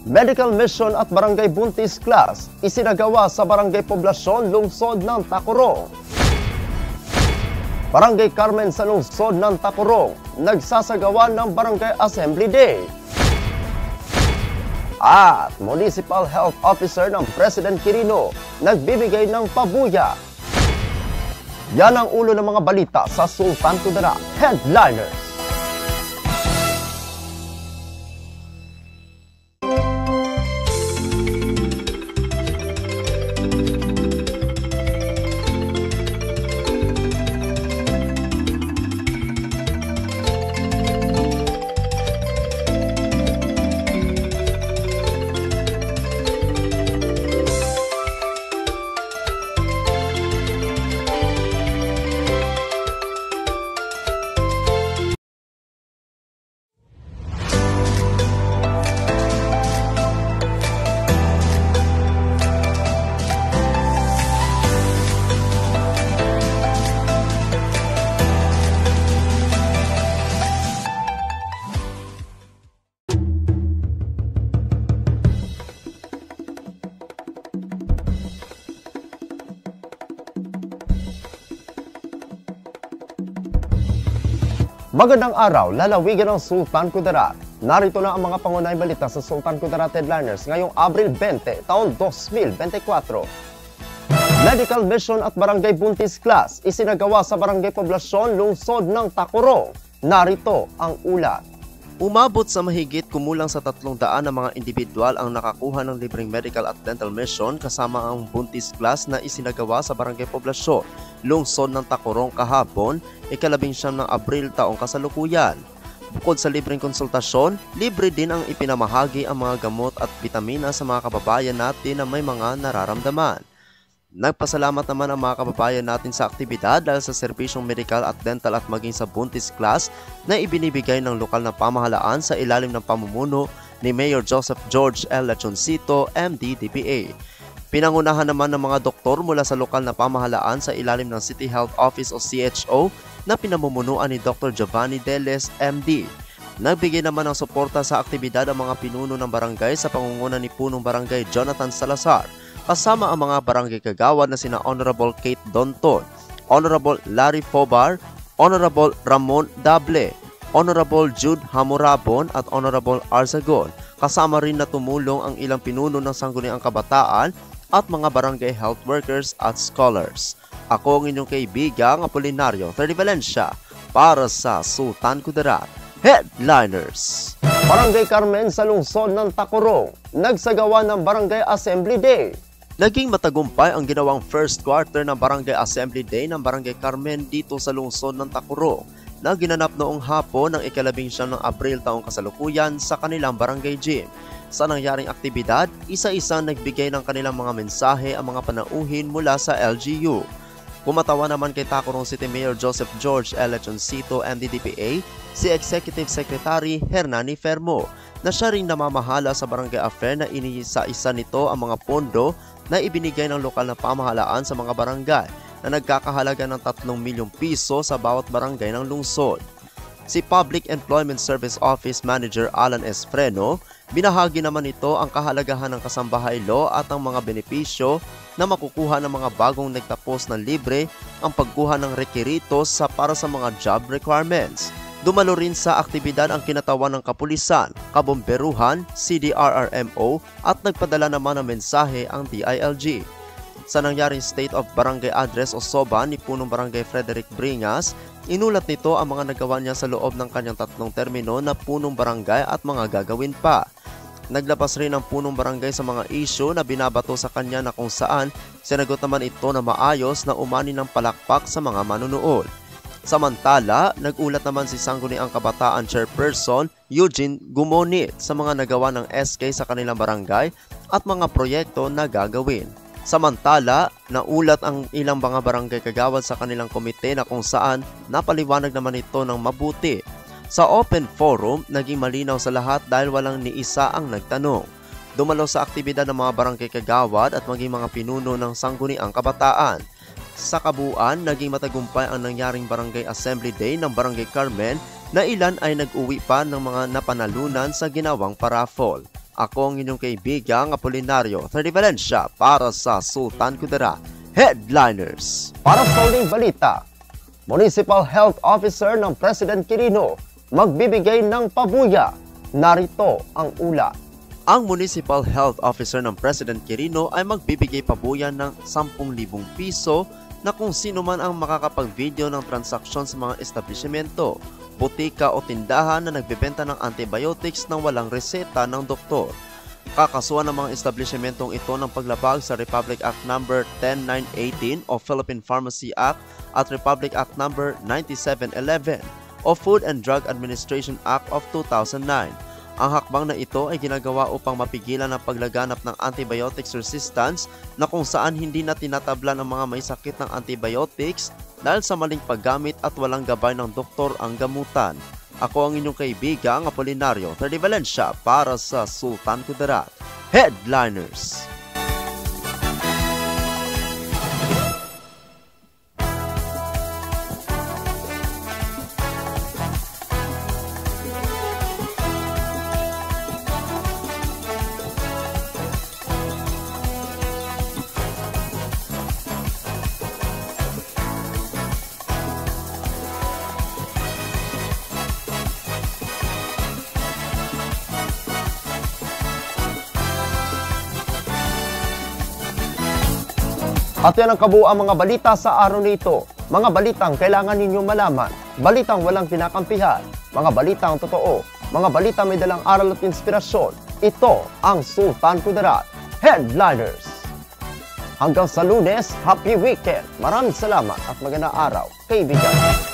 Medical mission at barangay buntis class isinagawa sa barangay poblasyon lungsod ng Tacurong. Barangay Carmen sa lungsod ng Tacurong nagsasagawa ng Barangay Assembly Day. At Municipal Health Officer ng President Quirino nagbibigay ng pabuya. Yan ang ulo ng mga balita sa Sultan Kudarat Headliners. Magandang araw, lalawigan ng Sultan Kudarat. Narito na ang mga pangunahing balita sa Sultan Kudarat Headliners ngayong Abril 20, taon 2024. Medical mission at barangay buntis class isinagawa sa barangay poblasyon lungsod ng Tacurong. Narito ang ulat. Umabot sa mahigit kumulang sa 300 na mga individual ang nakakuha ng libreng medical at dental mission kasama ang buntis class na isinagawa sa barangay poblasyon, lungsod ng Tacurong kahapon, ika-19 ng Abril taong kasalukuyan. Bukod sa libreng konsultasyon, libre din ang ipinamahagi ang mga gamot at bitamina sa mga kababayan natin na may mga nararamdaman. Nagpasalamat naman ang mga kababayan natin sa aktibidad dahil sa serbisyong medical at dental at maging sa buntis class na ibinibigay ng lokal na pamahalaan sa ilalim ng pamumuno ni Mayor Joseph George L. Lachoncito, MD, DPA. Pinangunahan naman ng mga doktor mula sa lokal na pamahalaan sa ilalim ng City Health Office o CHO na pinamumunuan ni Dr. Giovanni Deles, MD. Nagbigay naman ng suporta sa aktibidad ang mga pinuno ng barangay sa pangunguna ni Punong Barangay Jonathan Salazar, kasama ang mga barangay kagawad na sina Honorable Kate Donton, Honorable Larry Fobar, Honorable Ramon Dable, Honorable Jude Hamurabon at Honorable Arzagon. Kasama rin na tumulong ang ilang pinuno ng Sangguniang Kabataan at mga barangay health workers at scholars. Ako ang inyong kaibigang Apolinario Valencia para sa Sultan Kudarat Headliners. Barangay Carmen sa lungsod ng Tacurong nagsagawa ng Barangay Assembly Day. Naging matagumpay ang ginawang first quarter ng Barangay Assembly Day ng Barangay Carmen dito sa lungsod ng Tacurong na ginanap noong hapon ng ika-19 ng Abril taong kasalukuyan sa kanilang barangay gym. Sa nangyaring aktibidad, isa-isa nagbigay ng kanilang mga mensahe ang mga panauhin mula sa LGU. Kumatawa naman kay Tacurong City Mayor Joseph George L. Lachoncito, MD-DPA, si Executive Secretary Hernani Fermo, na siya ring namamahala sa barangay affair na iniisa-isa nito ang mga pondo na ibinigay ng lokal na pamahalaan sa mga barangay na nagkakahalaga ng 3 milyong piso sa bawat barangay ng lungsod. Si Public Employment Service Office Manager Alan S. Freno, binahagi naman ito ang kahalagahan ng kasambahay law at ang mga benepisyo na makukuha ng mga bagong nagtapos na libre ang pagkuha ng rekeritos para sa mga job requirements. Dumalo rin sa aktibidad ang kinatawan ng kapulisan, kabomberuhan, CDRRMO at nagpadala naman ng mensahe ang DILG. Sa nangyaring State of Barangay Address o SOBA ni Punong Barangay Frederick Bringas, inulat nito ang mga nagawa niya sa loob ng kanyang 3 termino na punong barangay at mga gagawin pa. Naglabas rin ang punong barangay sa mga isyu na binabato sa kanya na kung saan sinagot naman ito na maayos na umani ng palakpak sa mga manunood. Samantala, nagulat naman si Sangguniang Kabataan Chairperson Eugene Gumonit sa mga nagawa ng SK sa kanilang barangay at mga proyekto na gagawin. Samantala, naulat ang ilang mga barangay kagawad sa kanilang komite na kung saan napaliwanag naman ito ng mabuti. Sa open forum, naging malinaw sa lahat dahil walang ni isa ang nagtanong. Dumalo sa aktibidad ng mga barangay kagawad at maging mga pinuno ng Sangguniang Kabataan. Sa kabuuan, naging matagumpay ang nangyaring Barangay Assembly Day ng Barangay Carmen na ilan ay nag-uwi pa ng mga napanalunan sa ginawang paraffol. Ako ang inyong kaibigang Apolinario 30 Valencia para sa Sultan Kudarat Headliners. Para sa uling balita, Municipal Health Officer ng President Quirino magbibigay ng pabuya. Narito ang ulat. Ang Municipal Health Officer ng President Quirino ay magbibigay pabuya ng 10,000 piso na kung sino man ang makakapag-video ng transaksyon sa mga establishmento, butika o tindahan na nagbebenta ng antibiotics nang walang reseta ng doktor. Kakasuhan ng mga establishmentong ito ng paglabag sa Republic Act No. 10918 o Philippine Pharmacy Act at Republic Act No. 9711 o Food and Drug Administration Act of 2009. Ang hakbang na ito ay ginagawa upang mapigilan ang paglaganap ng antibiotics resistance na kung saan hindi na tinatablan ang mga may sakit ng antibiotics dahil sa maling paggamit at walang gabay ng doktor ang gamutan. Ako ang inyong kaibigang Apolinario 30 Valencia para sa Sultan Kudarat Headliners. At yan ang kabuuan mga balita sa araw nito. Mga balitang kailangan ninyong malaman. Balitang walang kinakampihan. Mga balitang totoo. Mga balita may dalang aral at inspirasyon. Ito ang Sultan Kudarat Headliners. Hanggang sa Lunes, happy weekend. Maraming salamat at magandang araw, kaibigan.